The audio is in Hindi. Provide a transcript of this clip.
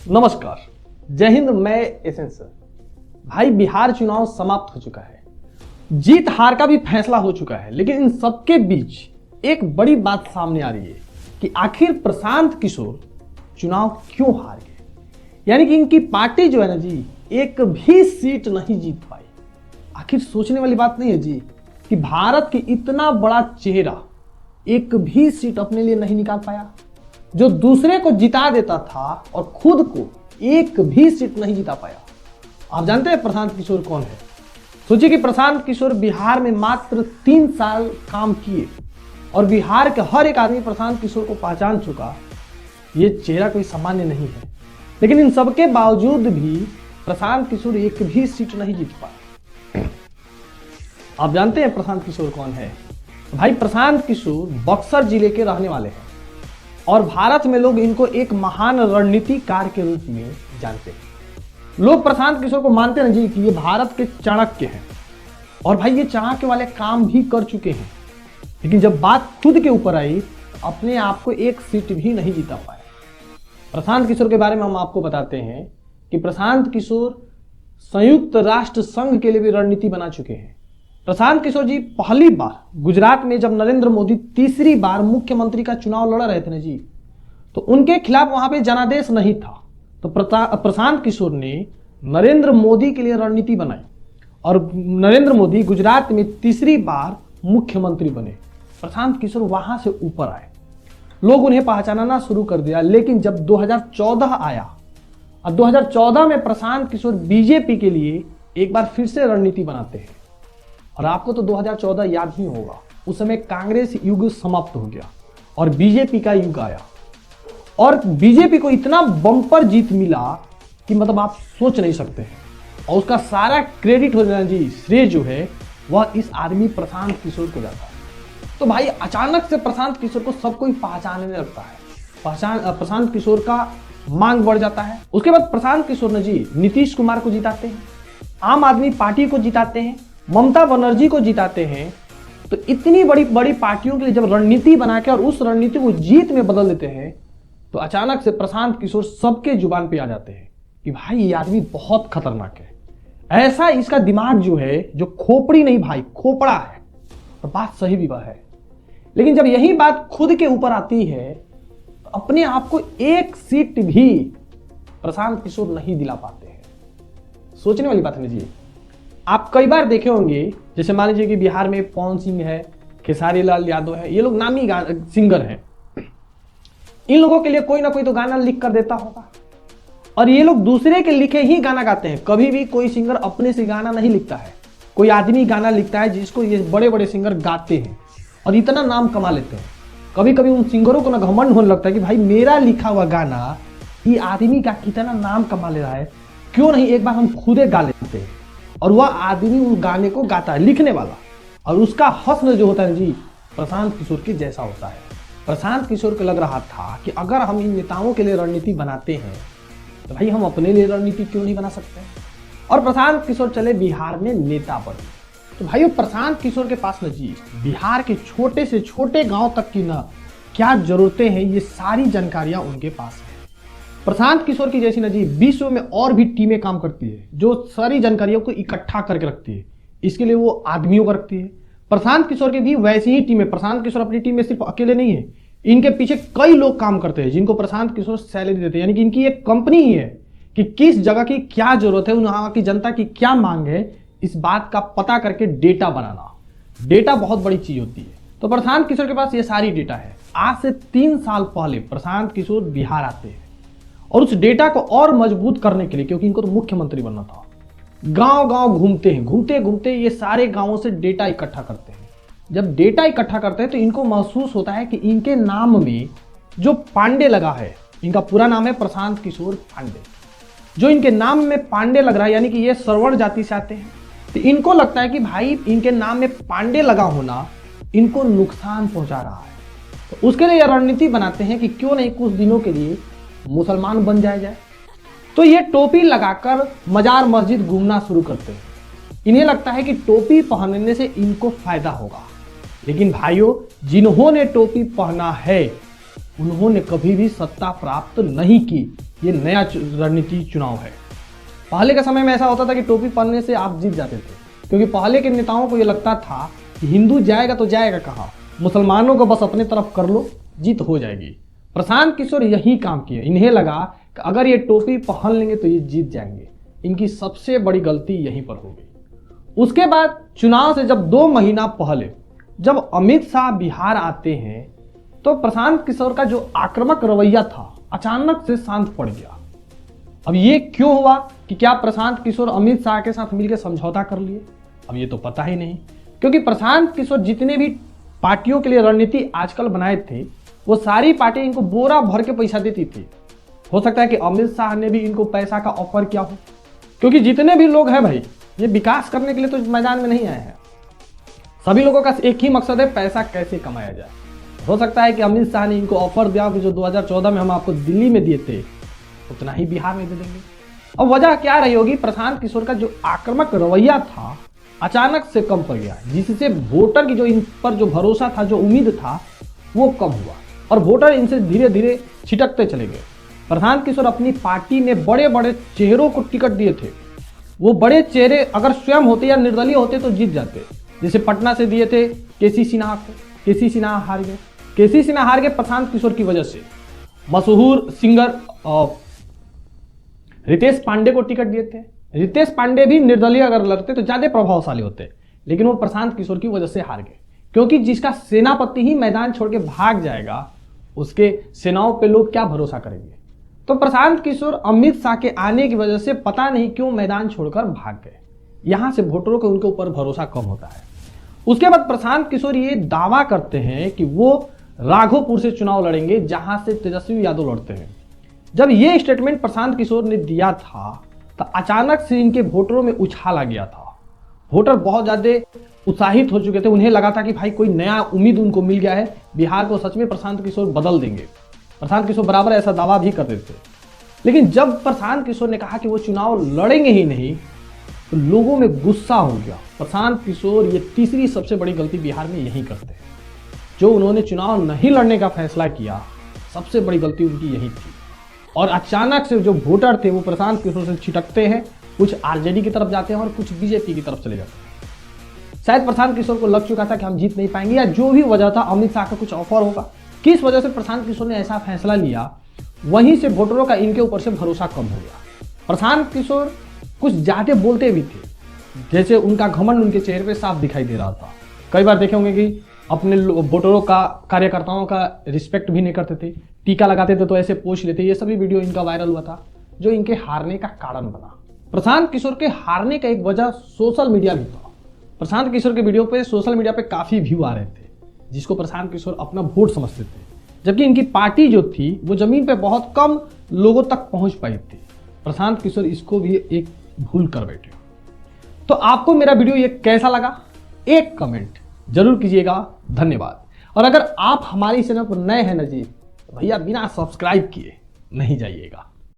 नमस्कार, जय हिंद। मैं एसएन सर। भाई, बिहार चुनाव समाप्त हो चुका है, जीत हार का भी फैसला हो चुका है, लेकिन इन सबके बीच एक बड़ी बात सामने आ रही है कि आखिर प्रशांत किशोर चुनाव क्यों हार गए। यानी कि इनकी पार्टी जो है ना जी, एक भी सीट नहीं जीत पाई। आखिर सोचने वाली बात नहीं है जी कि भारत की इतना बड़ा चेहरा एक भी सीट अपने लिए नहीं निकाल पाया, जो दूसरे को जिता देता था और खुद को एक भी सीट नहीं जिता पाया। आप जानते हैं प्रशांत किशोर कौन है? सोचिए कि प्रशांत किशोर बिहार में मात्र 3 साल काम किए और बिहार के हर एक आदमी प्रशांत किशोर को पहचान चुका। ये चेहरा कोई सामान्य नहीं है, लेकिन इन सबके बावजूद भी प्रशांत किशोर एक भी सीट नहीं जीत पाए। आप जानते हैं प्रशांत किशोर कौन है? भाई, प्रशांत किशोर बक्सर जिले के रहने वाले हैं और भारत में लोग इनको एक महान रणनीतिकार के रूप में जानते हैं। लोग प्रशांत किशोर को मानते हैं जी कि ये भारत के चाणक्य हैं और भाई ये चाणक्य वाले काम भी कर चुके हैं, लेकिन जब बात खुद के ऊपर आई तो अपने आप को एक सीट भी नहीं जीता पाए। प्रशांत किशोर के बारे में हम आपको बताते हैं कि प्रशांत किशोर संयुक्त राष्ट्र संघ के लिए भी रणनीति बना चुके हैं। प्रशांत किशोर जी पहली बार गुजरात में जब नरेंद्र मोदी तीसरी बार मुख्यमंत्री का चुनाव लड़ रहे थे ना जी, तो उनके खिलाफ वहां पे जनादेश नहीं था, तो प्रशांत किशोर ने नरेंद्र मोदी के लिए रणनीति बनाई और नरेंद्र मोदी गुजरात में तीसरी बार मुख्यमंत्री बने। प्रशांत किशोर वहां से ऊपर आए, लोग उन्हें पहचानना शुरू कर दिया। लेकिन जब 2014 आया और 2014 में प्रशांत किशोर बीजेपी के लिए एक बार फिर से रणनीति बनाते हैं और आपको तो 2014 याद ही होगा। उस समय कांग्रेस युग समाप्त हो गया और बीजेपी का युग आया और बीजेपी को इतना बम्पर जीत मिला कि मतलब आप सोच नहीं सकते हैं। और उसका सारा क्रेडिट हो जाना जी, श्रेय जो है वह इस आदमी प्रशांत किशोर को जाता है। तो भाई अचानक से प्रशांत किशोर को सब कोई पहचानने लगता है, प्रशांत किशोर का मांग बढ़ जाता है। उसके बाद प्रशांत किशोर ने जी नीतीश कुमार को जिताते हैं, आम आदमी पार्टी को जिताते हैं, ममता बनर्जी को जिताते हैं। तो इतनी बड़ी बड़ी पार्टियों के लिए जब रणनीति बना के और उस रणनीति को जीत में बदल देते हैं, तो अचानक से प्रशांत किशोर सबके जुबान पे आ जाते हैं कि भाई ये आदमी बहुत खतरनाक है। ऐसा इसका दिमाग जो है, जो खोपड़ी नहीं भाई खोपड़ा है, और बात सही भी वह है। लेकिन जब यही बात खुद के ऊपर आती है तो अपने आप को एक सीट भी प्रशांत किशोर नहीं दिला पाते हैं। सोचने वाली बात है जी। आप कई बार देखे होंगे, जैसे मान लीजिए कि बिहार में पवन सिंह है, खेसारी लाल यादव है, ये लोग नामी सिंगर हैं। इन लोगों के लिए कोई ना कोई तो गाना लिख कर देता होगा और ये लोग दूसरे के लिखे ही गाना गाते हैं। कभी भी कोई सिंगर अपने से गाना नहीं लिखता है, कोई आदमी गाना लिखता है जिसको ये बड़े बड़े सिंगर गाते हैं और इतना नाम कमा लेते हैं। कभी कभी उन सिंगरों को ना घमंड होने लगता है कि भाई मेरा लिखा हुआ गाना ये आदमी का कितना नाम कमा ले रहा है, क्यों नहीं एक बार हम खुदे गा लेते हैं। और वह आदमी उस गाने को गाता है, लिखने वाला, और उसका हस्न जो होता है जी प्रशांत किशोर के जैसा होता है। प्रशांत किशोर को लग रहा था कि अगर हम इन नेताओं के लिए रणनीति बनाते हैं तो भाई हम अपने लिए रणनीति क्यों नहीं बना सकते। और प्रशांत किशोर चले बिहार में नेता बने। तो भाई प्रशांत किशोर के पास न जी बिहार के छोटे से छोटे गांव तक की ना क्या जरूरतें हैं, ये सारी जानकारियां उनके पास है। प्रशांत किशोर की जैसी ना जी विश्व में और भी टीमें काम करती है जो सारी जानकारियों को इकट्ठा करके रखती है। इसके लिए वो आदमियों को रखती है। प्रशांत किशोर की भी वैसी ही टीमें, प्रशांत किशोर अपनी टीम में सिर्फ अकेले नहीं है, इनके पीछे कई लोग काम करते हैं जिनको प्रशांत किशोर सैलरी देते हैं। यानी कि इनकी एक कंपनी ही है कि किस जगह की क्या जरूरत है, वहां की जनता की क्या मांग है, इस बात का पता करके डेटा बनाना। डेटा बहुत बड़ी चीज होती है। तो प्रशांत किशोर के पास ये सारी डेटा है। आज से 3 साल पहले प्रशांत किशोर बिहार आते हैं और उस डेटा को और मजबूत करने के लिए, क्योंकि इनको तो मुख्यमंत्री बनना था, गांव गांव घूमते हैं। घूमते घूमते ये सारे गांवों से डेटा इकट्ठा करते हैं। जब डेटा इकट्ठा करते हैं तो इनको महसूस होता है कि इनके नाम में जो पांडे लगा है, इनका पूरा नाम है प्रशांत किशोर पांडे, जो इनके नाम में पांडे लग रहा है, यानी कि ये सवर्ण जाति से आते हैं, तो इनको लगता है कि भाई इनके नाम में पांडे लगा होना इनको नुकसान पहुंचा रहा है। तो उसके लिए रणनीति बनाते हैं कि क्यों नहीं कुछ दिनों के लिए मुसलमान बन जाए। तो ये टोपी लगाकर मजार मस्जिद घूमना शुरू करते हैं। इन्हें लगता है कि टोपी पहनने से इनको फायदा होगा। लेकिन भाइयों, जिन्होंने टोपी पहना है उन्होंने कभी भी सत्ता प्राप्त नहीं की। ये नया रणनीति चुनाव है। पहले के समय में ऐसा होता था कि टोपी पहनने से आप जीत जाते थे, क्योंकि पहले के नेताओं को ये लगता था कि हिंदू जाएगा तो जाएगा कहाँ, मुसलमानों को बस अपने तरफ कर लो, जीत हो जाएगी। प्रशांत किशोर यही काम किए। इन्हें लगा कि अगर ये टोपी पहन लेंगे तो ये जीत जाएंगे। इनकी सबसे बड़ी गलती यहीं पर हो गई। उसके बाद चुनाव से जब 2 महीना पहले जब अमित शाह बिहार आते हैं तो प्रशांत किशोर का जो आक्रामक रवैया था अचानक से शांत पड़ गया। अब ये क्यों हुआ कि क्या प्रशांत किशोर अमित शाह के साथ मिलकर समझौता कर लिए, अब ये तो पता ही नहीं। क्योंकि प्रशांत किशोर जितने भी पार्टियों के लिए रणनीति आजकल बनाए थे वो सारी पार्टी इनको बोरा भर के पैसा देती थी। हो सकता है कि अमित शाह ने भी इनको पैसा का ऑफर किया हो, क्योंकि जितने भी लोग हैं भाई ये विकास करने के लिए तो मैदान में नहीं आए हैं। सभी लोगों का एक ही मकसद है, पैसा कैसे कमाया जाए। हो सकता है कि अमित शाह ने इनको ऑफर दिया कि जो 2014 में हम आपको दिल्ली में दिए थे उतना ही बिहार में दे देंगे। अब वजह क्या रही होगी, प्रशांत किशोर का जो आक्रामक रवैया था अचानक से कम पड़ गया, जिससे वोटर की जो इन पर जो भरोसा था, जो उम्मीद था वो कम हुआ और वोटर इनसे धीरे धीरे छिटकते चले गए। प्रशांत किशोर अपनी पार्टी में बड़े बड़े चेहरों को टिकट दिए थे। वो बड़े चेहरे अगर स्वयं होते या निर्दलीय होते तो जीत जाते। जैसे पटना से दिए थे केसी सिन्हा को, केसी सिन्हा हार गए। केसी सिन्हा हार गए प्रशांत किशोर की वजह से। मशहूर सिंगर रितेश पांडे को टिकट दिए थे। रितेश पांडे भी निर्दलीय अगर लड़ते तो ज्यादा प्रभावशाली होते, लेकिन वो प्रशांत किशोर की वजह से हार गए। क्योंकि जिसका सेनापति ही मैदान छोड़ के भाग जाएगा उसके सेनाओं पे लोग क्या भरोसा करेंगे। तो प्रशांत किशोर अमित शाह के आने की वजह से पता नहीं क्यों मैदान छोड़कर भाग गए। यहां से वोटरों को उनके ऊपर भरोसा कम होता है। उसके बाद प्रशांत किशोर ये दावा करते हैं कि वो राघोपुर से चुनाव लड़ेंगे, जहां से तेजस्वी यादव लड़ते हैं। जब ये स्टेटमेंट प्रशांत किशोर ने दिया था तो अचानक से इनके वोटरों में उछाल आ गया था। वोटर बहुत ज्यादा उत्साहित हो चुके थे। उन्हें लगा था कि भाई कोई नया उम्मीद उनको मिल गया है, बिहार को सच में प्रशांत किशोर बदल देंगे। प्रशांत किशोर बराबर ऐसा दावा भी करते थे। लेकिन जब प्रशांत किशोर ने कहा कि वो चुनाव लड़ेंगे ही नहीं तो लोगों में गुस्सा हो गया। प्रशांत किशोर ये तीसरी सबसे बड़ी गलती बिहार में यही करते हैं। जो उन्होंने चुनाव नहीं लड़ने का फैसला किया, सबसे बड़ी गलती उनकी यही थी। और अचानक से जो वोटर थे वो प्रशांत किशोर से छिटकते हैं, कुछ आरजेडी की तरफ जाते हैं और कुछ बीजेपी की तरफ चले जाते हैं। शायद प्रशांत किशोर को लग चुका था कि हम जीत नहीं पाएंगे, या जो भी वजह था, अमित शाह का कुछ ऑफर होगा। किस वजह से प्रशांत किशोर ने ऐसा फैसला लिया, वहीं से वोटरों का इनके ऊपर से भरोसा कम हो गया। प्रशांत किशोर कुछ ज्यादा बोलते भी थे, जैसे उनका घमंड उनके चेहरे पे साफ दिखाई दे रहा था। कई बार देखे होंगे कि अपने वोटरों का, कार्यकर्ताओं का रिस्पेक्ट भी नहीं करते थे, टीका लगाते थे तो ऐसे पोछ लेते। ये सभी वीडियो इनका वायरल हुआ था, जो इनके हारने का कारण बना। प्रशांत किशोर के हारने का एक वजह सोशल मीडिया भी था। प्रशांत किशोर के वीडियो पे सोशल मीडिया पे काफी व्यू आ रहे थे, जिसको प्रशांत किशोर अपना वोट समझते थे, जबकि इनकी पार्टी जो थी वो जमीन पे बहुत कम लोगों तक पहुंच पाई थी। प्रशांत किशोर इसको भी एक भूल कर बैठे। तो आपको मेरा वीडियो ये कैसा लगा, एक कमेंट जरूर कीजिएगा। धन्यवाद। और अगर आप हमारे चैनल पर नए हैं ना जी, भैया बिना सब्सक्राइब किए नहीं जाइएगा।